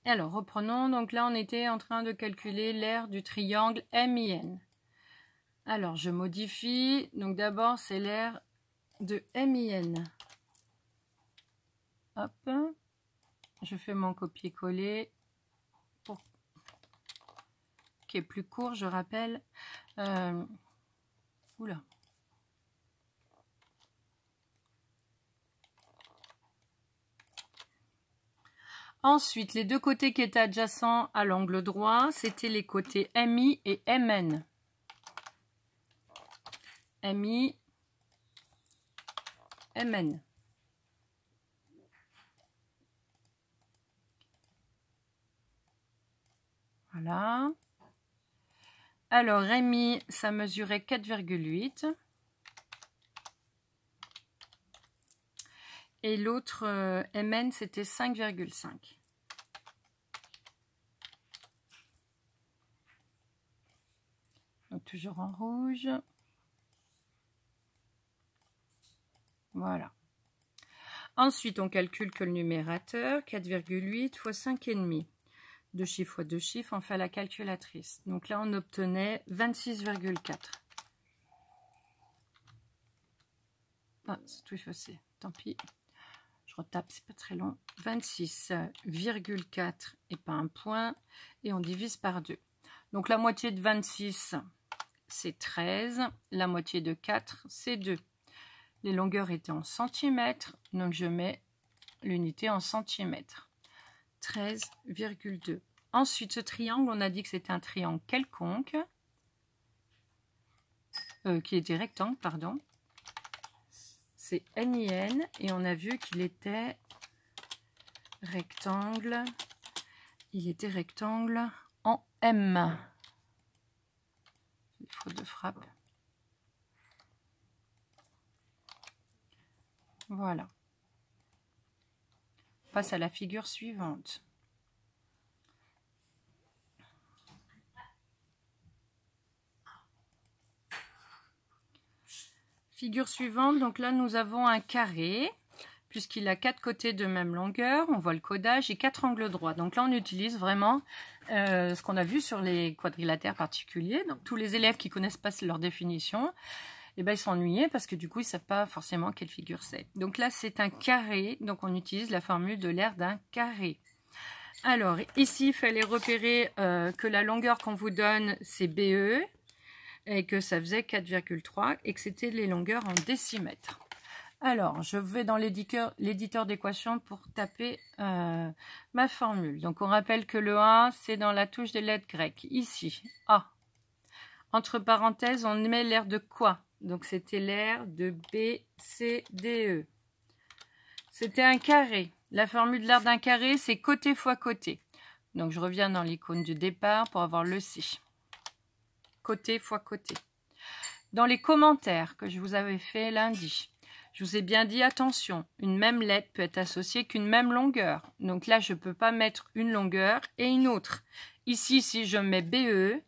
Alors, reprenons. Donc là, on était en train de calculer l'aire du triangle MIN. Alors, je modifie. Donc d'abord, c'est l'aire de MIN. Hop. Je fais mon copier-coller pour qui est plus court, je rappelle. Oula. Ensuite, les deux côtés qui étaient adjacents à l'angle droit, c'était les côtés MI et MN. MI, MN. Voilà. Alors, MI, ça mesurait 4,8. Et l'autre MN, c'était 5,5. Donc, toujours en rouge. Voilà. Ensuite, on calcule que le numérateur, 4,8 fois 5,5. Deux chiffres fois deux chiffres, on fait à la calculatrice. Donc là, on obtenait 26,4. Ah, c'est tout effacé. Tant pis. Je retape, c'est pas très long. 26,4 et pas un point. Et on divise par 2. Donc la moitié de 26, c'est 13. La moitié de 4, c'est 2. Les longueurs étaient en centimètres. Donc je mets l'unité en centimètres. 13,2. Ensuite, ce triangle, on a dit que c'était un triangle quelconque. Qui était rectangle, pardon. C'est NIN et on a vu qu'il était rectangle. Il était rectangle en M. Une faute de frappe. Voilà. On passe à la figure suivante. Figure suivante, donc là nous avons un carré, puisqu'il a 4 côtés de même longueur, on voit le codage et 4 angles droits. Donc là on utilise vraiment ce qu'on a vu sur les quadrilatères particuliers. Donc tous les élèves qui ne connaissent pas leur définition, eh ben, ils sont ennuyés parce que du coup ils ne savent pas forcément quelle figure c'est. Donc là c'est un carré, donc on utilise la formule de l'aire d'un carré. Alors ici il fallait repérer que la longueur qu'on vous donne c'est BE, et que ça faisait 4,3 et que c'était les longueurs en décimètres. Alors, je vais dans l'éditeur d'équations pour taper ma formule. Donc, on rappelle que le A, c'est dans la touche des lettres grecques. Ici, A. Entre parenthèses, on met l'aire de quoi? Donc, c'était l'aire de B, C, D, E. C'était un carré. La formule de l'aire d'un carré, c'est côté fois côté. Donc, je reviens dans l'icône du départ pour avoir le C. Côté fois côté. Dans les commentaires que je vous avais fait lundi, je vous ai bien dit, attention, une même lettre peut être associée qu'une même longueur. Donc là, je ne peux pas mettre une longueur et une autre. Ici, si je mets BE,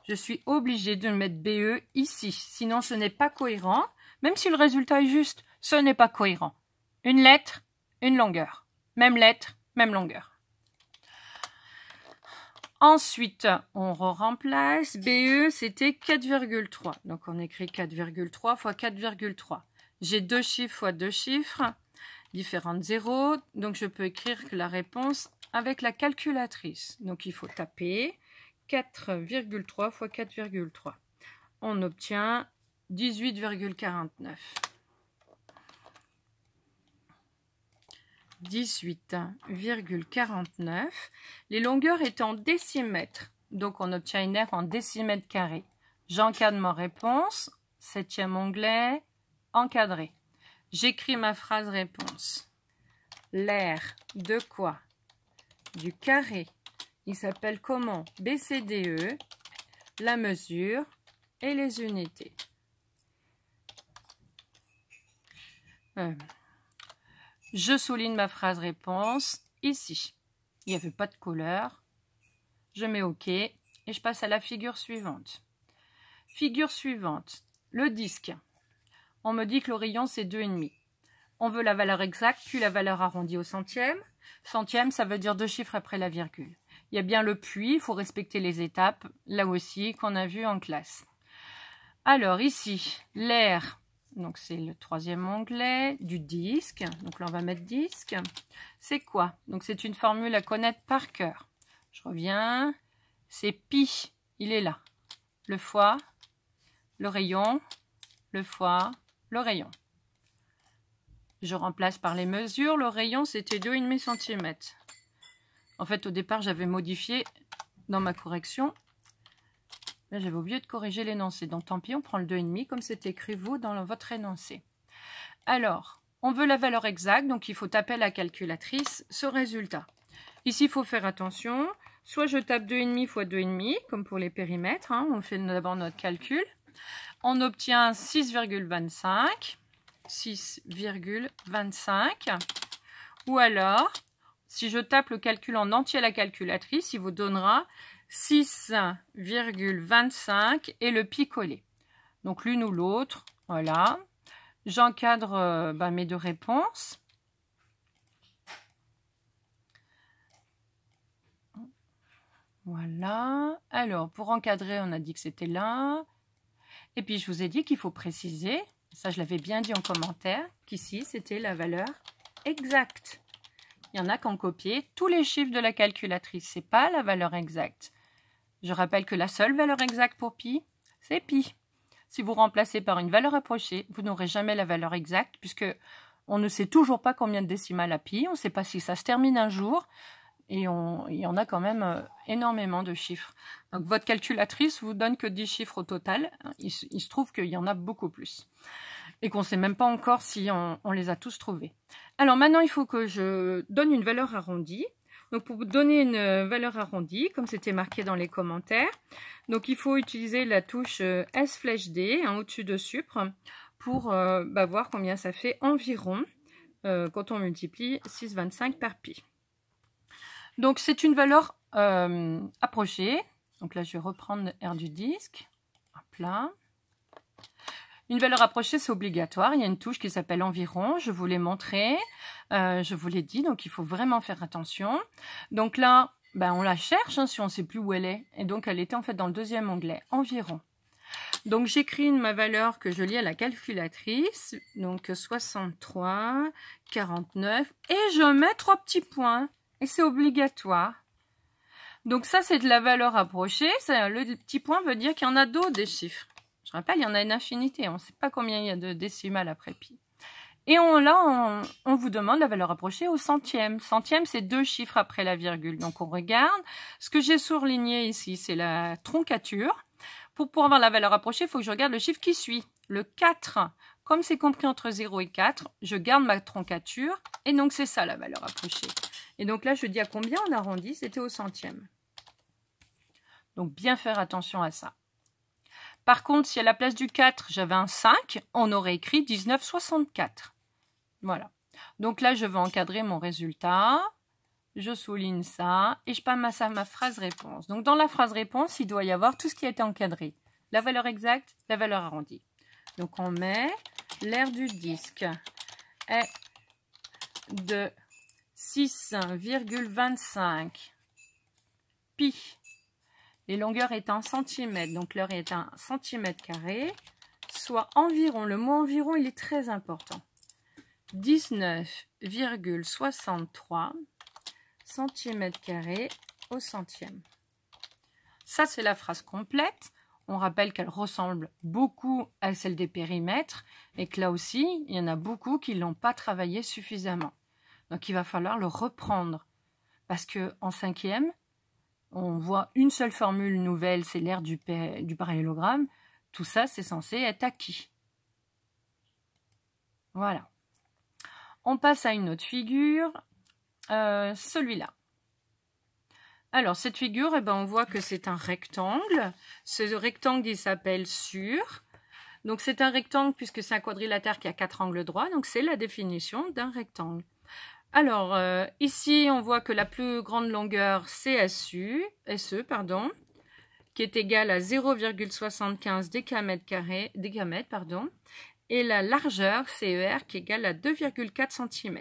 je suis obligée de mettre BE ici. Sinon, ce n'est pas cohérent. Même si le résultat est juste, ce n'est pas cohérent. Une lettre, une longueur. Même lettre, même longueur. Ensuite, on remplace. BE, c'était 4,3. Donc, on écrit 4,3 fois 4,3. J'ai deux chiffres fois deux chiffres, différentes zéros. Donc, je peux écrire que la réponse avec la calculatrice. Donc, il faut taper 4,3 fois 4,3. On obtient 18,49. 18,49. Les longueurs étaient en décimètres. Donc, on obtient une aire en décimètres carrés. J'encadre ma réponse. 7e onglet, encadré. J'écris ma phrase réponse. L'aire de quoi? Du carré. Il s'appelle comment? BCDE. La mesure et les unités. Je souligne ma phrase réponse ici. Il n'y avait pas de couleur. Je mets OK et je passe à la figure suivante. Figure suivante. Le disque. On me dit que le rayon c'est 2,5. On veut la valeur exacte puis la valeur arrondie au centième. Centième, ça veut dire 2 chiffres après la virgule. Il y a bien le puis, il faut respecter les étapes, là aussi, qu'on a vu en classe. Alors ici, l'air, donc c'est le 3e onglet du disque. Donc là, on va mettre disque. C'est quoi? Donc c'est une formule à connaître par cœur. Je reviens. C'est pi, il est là. Le fois, le rayon, le fois, le rayon. Je remplace par les mesures. Le rayon, c'était 2,5 cm. En fait, au départ, j'avais modifié dans ma correction. Là, j'avais oublié de corriger l'énoncé. Donc, tant pis, on prend le 2,5 comme c'est écrit vous dans votre énoncé. Alors, on veut la valeur exacte. Donc, il faut taper à la calculatrice ce résultat. Ici, il faut faire attention. Soit je tape 2,5 fois 2,5, comme pour les périmètres. Hein, on fait d'abord notre calcul. On obtient 6,25. 6,25. Ou alors, si je tape le calcul en entier à la calculatrice, il vous donnera 6,25 et le pi collé. Donc l'une ou l'autre, voilà. J'encadre mes 2 réponses. Voilà. Alors, pour encadrer, on a dit que c'était là. Et puis, je vous ai dit qu'il faut préciser, ça je l'avais bien dit en commentaire, qu'ici, c'était la valeur exacte. Il y en a qui ont copié tous les chiffres de la calculatrice. Ce n'est pas la valeur exacte. Je rappelle que la seule valeur exacte pour pi, c'est pi. Si vous remplacez par une valeur approchée, vous n'aurez jamais la valeur exacte puisque on ne sait toujours pas combien de décimales à pi. On ne sait pas si ça se termine un jour. Et il y en a quand même énormément de chiffres. Donc votre calculatrice vous donne que 10 chiffres au total. Il se trouve qu'il y en a beaucoup plus. Et qu'on ne sait même pas encore si on les a tous trouvés. Alors maintenant, il faut que je donne une valeur arrondie. Donc pour vous donner une valeur arrondie, comme c'était marqué dans les commentaires, donc il faut utiliser la touche S flèche D au-dessus de Supre pour voir combien ça fait environ quand on multiplie 6,25 par pi. Donc c'est une valeur approchée. Donc là, je vais reprendre R du disque. Hop là. Une valeur approchée, c'est obligatoire. Il y a une touche qui s'appelle environ. Je vous l'ai montré. Je vous l'ai dit. Donc, il faut vraiment faire attention. Donc là, on la cherche si on ne sait plus où elle est. Et donc, elle était en fait dans le 2e onglet, environ. Donc, j'écris ma valeur que je lis à la calculatrice. Donc, 63, 49. Et je mets 3 petits points. Et c'est obligatoire. Donc, ça, c'est de la valeur approchée. Le petit point veut dire qu'il y en a d'autres des chiffres. Je rappelle, il y en a une infinité. On ne sait pas combien il y a de décimales après pi. Et là, on vous demande la valeur approchée au centième. Centième, c'est 2 chiffres après la virgule. Donc, on regarde. Ce que j'ai surligné ici, c'est la troncature. Pour pouvoir avoir la valeur approchée, il faut que je regarde le chiffre qui suit. Le 4. Comme c'est compris entre 0 et 4, je garde ma troncature. Et donc, c'est ça la valeur approchée. Et donc là, je dis à combien on arrondit. C'était au centième. Donc, bien faire attention à ça. Par contre, si à la place du 4, j'avais un 5, on aurait écrit 19,64. Voilà. Donc là, je vais encadrer mon résultat. Je souligne ça et je passe à ma phrase réponse. Donc dans la phrase réponse, il doit y avoir tout ce qui a été encadré. La valeur exacte, la valeur arrondie. Donc on met l'air du disque est de 6,25 pi. Les longueurs est en centimètres, donc l'heure est un centimètre carré, soit environ, le mot environ, il est très important, 19,63 centimètres carrés au centième. Ça, c'est la phrase complète. On rappelle qu'elle ressemble beaucoup à celle des périmètres et que là aussi, il y en a beaucoup qui ne l'ont pas travaillé suffisamment. Donc, il va falloir le reprendre parce qu'en 5e, on voit une seule formule nouvelle, c'est l'aire du parallélogramme. Tout ça, c'est censé être acquis. Voilà. On passe à une autre figure, celui-là. Alors, cette figure, on voit que c'est un rectangle. Ce rectangle, il s'appelle sur. Donc, c'est un rectangle puisque c'est un quadrilatère qui a 4 angles droits. Donc, c'est la définition d'un rectangle. Alors, ici, on voit que la plus grande longueur, c'est SE, qui est égale à 0,75 décamètres, et la largeur, CER, qui est égale à 2,4 cm.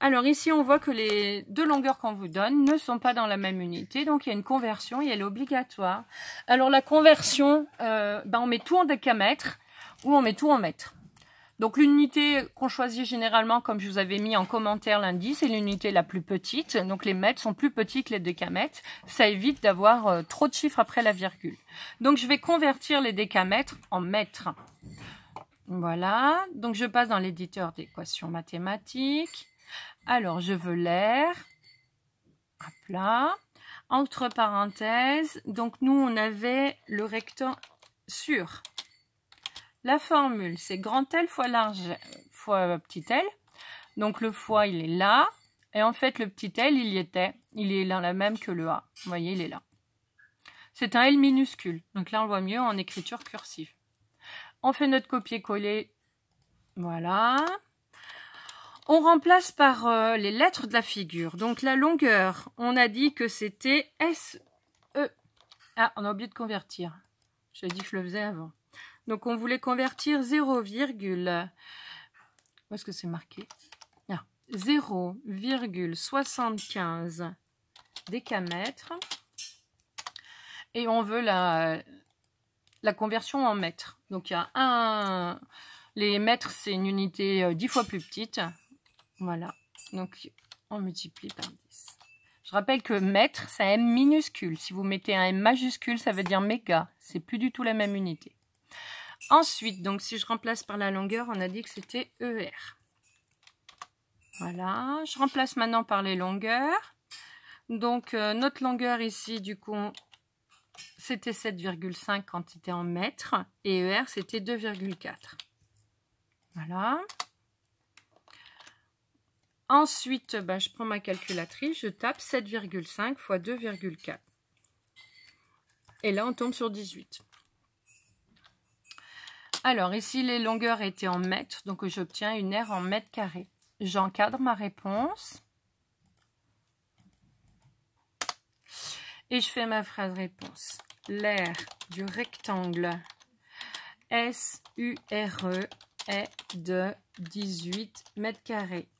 Alors ici, on voit que les deux longueurs qu'on vous donne ne sont pas dans la même unité. Donc, il y a une conversion et elle est obligatoire. Alors, la conversion, on met tout en décamètres ou on met tout en mètres. Donc, l'unité qu'on choisit généralement, comme je vous avais mis en commentaire lundi, c'est l'unité la plus petite. Donc, les mètres sont plus petits que les décamètres. Ça évite d'avoir trop de chiffres après la virgule. Donc, je vais convertir les décamètres en mètres. Voilà. Donc, je passe dans l'éditeur d'équations mathématiques. Alors, je veux l'air. Hop là. Entre parenthèses. Donc, nous, on avait le rectangle sur. La formule, c'est grand L fois large fois petit l. Donc, le fois, il est là. Et en fait, le petit l, il y était. Il est dans la même que le A. Vous voyez, il est là. C'est un L minuscule. Donc là, on le voit mieux en écriture cursive. On fait notre copier-coller. Voilà. On remplace par les lettres de la figure. Donc, la longueur, on a dit que c'était SE. Ah, on a oublié de convertir. J'ai dit que je le faisais avant. Donc, on voulait convertir 0, où est-ce que c'est marqué? 0,75 décamètres. Et on veut la conversion en mètres. Donc, il y a les mètres, c'est une unité 10 fois plus petite. Voilà. Donc, on multiplie par 10. Je rappelle que mètre, c'est un M minuscule. Si vous mettez un M majuscule, ça veut dire méga. C'est plus du tout la même unité. Ensuite, donc si je remplace par la longueur, on a dit que c'était ER. Voilà, je remplace maintenant par les longueurs. Donc notre longueur ici, du coup, c'était 7,5 quand c'était en mètres. Et ER, c'était 2,4. Voilà. Ensuite, je prends ma calculatrice, je tape 7,5 fois 2,4. Et là, on tombe sur 18. Alors, ici, les longueurs étaient en mètres, donc j'obtiens une aire en mètres carrés. J'encadre ma réponse. Et je fais ma phrase réponse. L'aire du rectangle SURE est de 18 mètres carrés.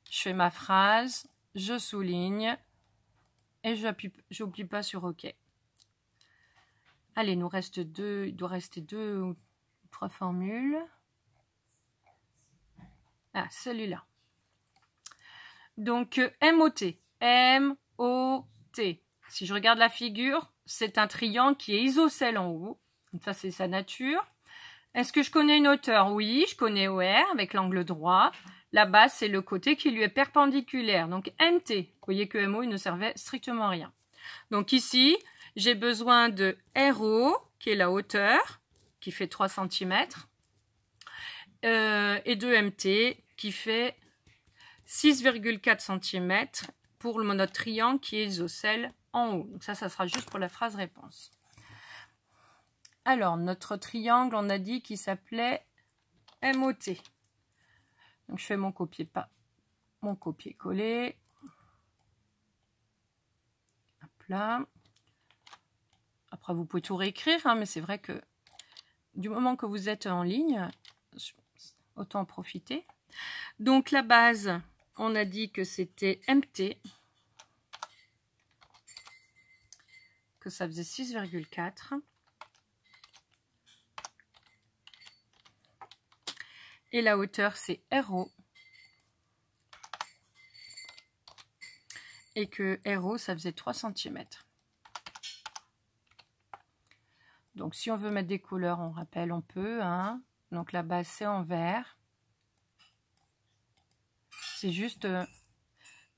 Je fais ma phrase, je souligne et je n'oublie pas sur OK. Allez, il nous reste il doit rester 2 ou 3 formules. Ah, celui-là. Donc, MOT. M-O-T. Si je regarde la figure, c'est un triangle qui est isocèle en haut. Donc ça, c'est sa nature. Est-ce que je connais une hauteur? Oui, je connais OR avec l'angle droit. La base, c'est le côté qui lui est perpendiculaire. Donc, MT. Vous voyez que MO, il ne servait strictement à rien. Donc ici, j'ai besoin de RO, qui est la hauteur, qui fait 3 cm, et de MT, qui fait 6,4 cm pour notre triangle qui est isocèle en haut. Donc ça sera juste pour la phrase réponse. Alors, notre triangle, on a dit qu'il s'appelait MOT. Donc, je fais mon copier-coller. Hop là. Après, vous pouvez tout réécrire, hein, mais c'est vrai que du moment que vous êtes en ligne, autant en profiter. Donc, la base, on a dit que c'était MT, que ça faisait 6,4. Et la hauteur, c'est RO. Et que RO, ça faisait 3 cm. Donc, si on veut mettre des couleurs, on rappelle, on peut. Hein. Donc, la base, c'est en vert. C'est juste...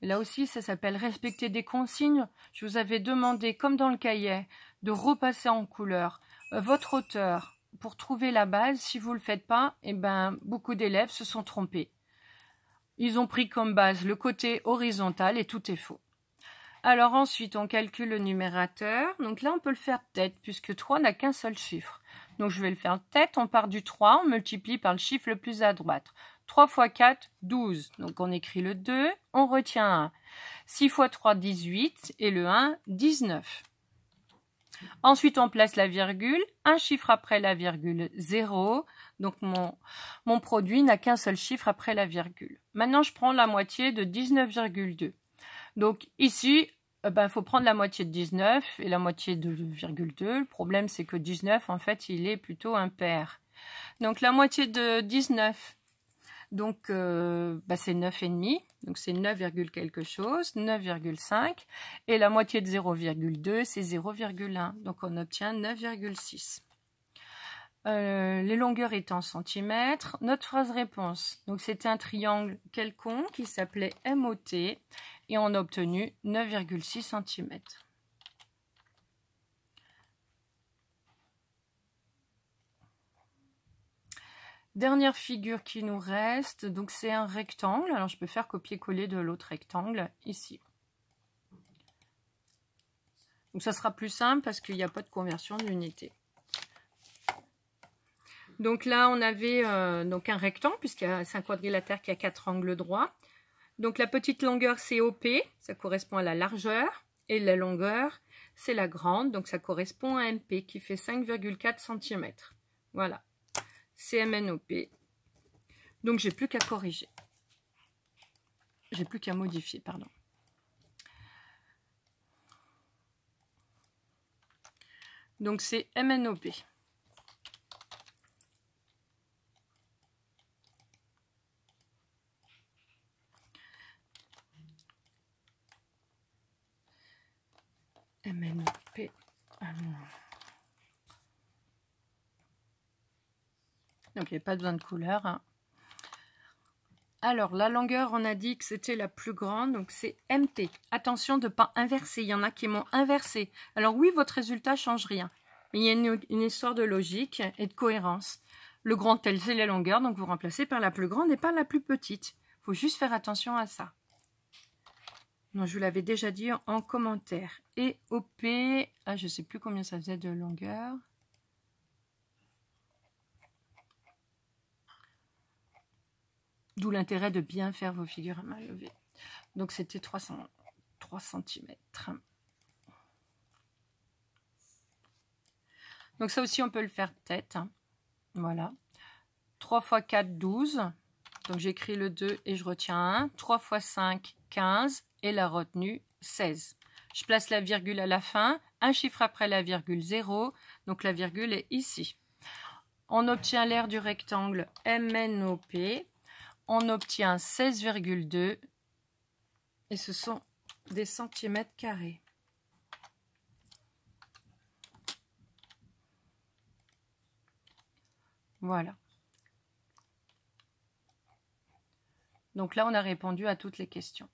là aussi, ça s'appelle respecter des consignes. Je vous avais demandé, comme dans le cahier, de repasser en couleur votre hauteur pour trouver la base. Si vous ne le faites pas, eh ben, beaucoup d'élèves se sont trompés. Ils ont pris comme base le côté horizontal et tout est faux. Alors ensuite, on calcule le numérateur. Donc là, on peut le faire tête, puisque 3 n'a qu'un seul chiffre. Donc je vais le faire tête, on part du 3, on multiplie par le chiffre le plus à droite. 3 fois 4, 12. Donc on écrit le 2, on retient 1. 6 fois 3, 18, et le 1, 19. Ensuite, on place la virgule, un chiffre après la virgule, 0. Donc mon produit n'a qu'un seul chiffre après la virgule. Maintenant, je prends la moitié de 19,2. Donc ici, il faut prendre la moitié de 19 et la moitié de 2,2. Le problème, c'est que 19, en fait, il est plutôt impair. Donc la moitié de 19, donc c'est 9,5. Donc c'est 9, quelque chose, 9,5. Et la moitié de 0,2, c'est 0,1. Donc on obtient 9,6. Les longueurs étant en centimètres. Notre phrase réponse, donc c'était un triangle quelconque qui s'appelait MOT et on a obtenu 9,6 cm. Dernière figure qui nous reste, donc c'est un rectangle. Alors je peux faire copier-coller de l'autre rectangle ici. Donc ça sera plus simple parce qu'il n'y a pas de conversion d'unité. Donc là, on avait donc un rectangle, puisque c'est un quadrilatère qui a 4 angles droits. Donc la petite longueur, c'est OP, ça correspond à la largeur. Et la longueur, c'est la grande, donc ça correspond à MP, qui fait 5,4 cm. Voilà, c'est MNOP. Donc j'ai plus qu'à corriger. J'ai plus qu'à modifier, pardon. Donc c'est MNOP. MNOP. Donc il n'y a pas besoin de couleur. Hein. Alors la longueur, on a dit que c'était la plus grande, donc c'est MT. Attention de ne pas inverser, il y en a qui m'ont inversé. Alors oui, votre résultat ne change rien. Mais il y a une histoire de logique et de cohérence. Le grand L, c'est la longueur, donc vous remplacez par la plus grande et par la plus petite. Il faut juste faire attention à ça. Non, je vous l'avais déjà dit en commentaire. Et OP, je ne sais plus combien ça faisait de longueur. D'où l'intérêt de bien faire vos figures à main levée. Donc c'était 3 cm. Donc ça aussi, on peut le faire tête. Hein. Voilà. 3 x 4, 12. Donc j'écris le 2 et je retiens 1. 3 x 5, 15. Et la retenue, 16. Je place la virgule à la fin. Un chiffre après la virgule, 0. Donc la virgule est ici. On obtient l'aire du rectangle MNOP. On obtient 16,2. Et ce sont des centimètres carrés. Voilà. Donc là, on a répondu à toutes les questions.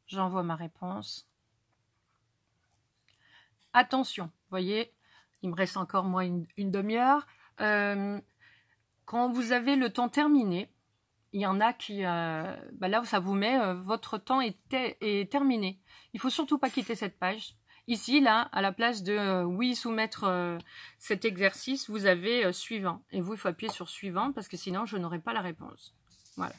J'envoie ma réponse. Attention, vous voyez, il me reste encore moi une demi-heure. Quand vous avez le temps terminé, il y en a qui... là, ça vous met votre temps est terminé. Il ne faut surtout pas quitter cette page. Ici, là, à la place de oui, soumettre cet exercice, vous avez suivant. Et vous, il faut appuyer sur suivant parce que sinon, je n'aurai pas la réponse. Voilà.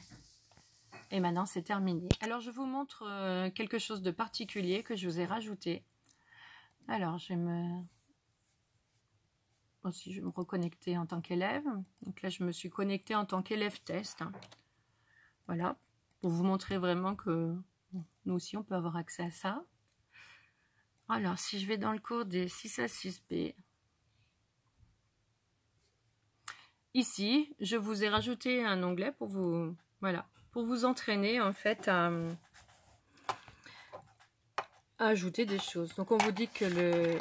Et maintenant, c'est terminé. Alors, je vous montre quelque chose de particulier que je vous ai rajouté. Alors, je vais me reconnecter en tant qu'élève. Donc là, je me suis connectée en tant qu'élève test. Voilà, pour vous montrer vraiment que nous aussi, on peut avoir accès à ça. Alors, si je vais dans le cours des 6 à 6B, ici, je vous ai rajouté un onglet pour vous, voilà, pour vous entraîner en fait à ajouter des choses. Donc, on vous dit que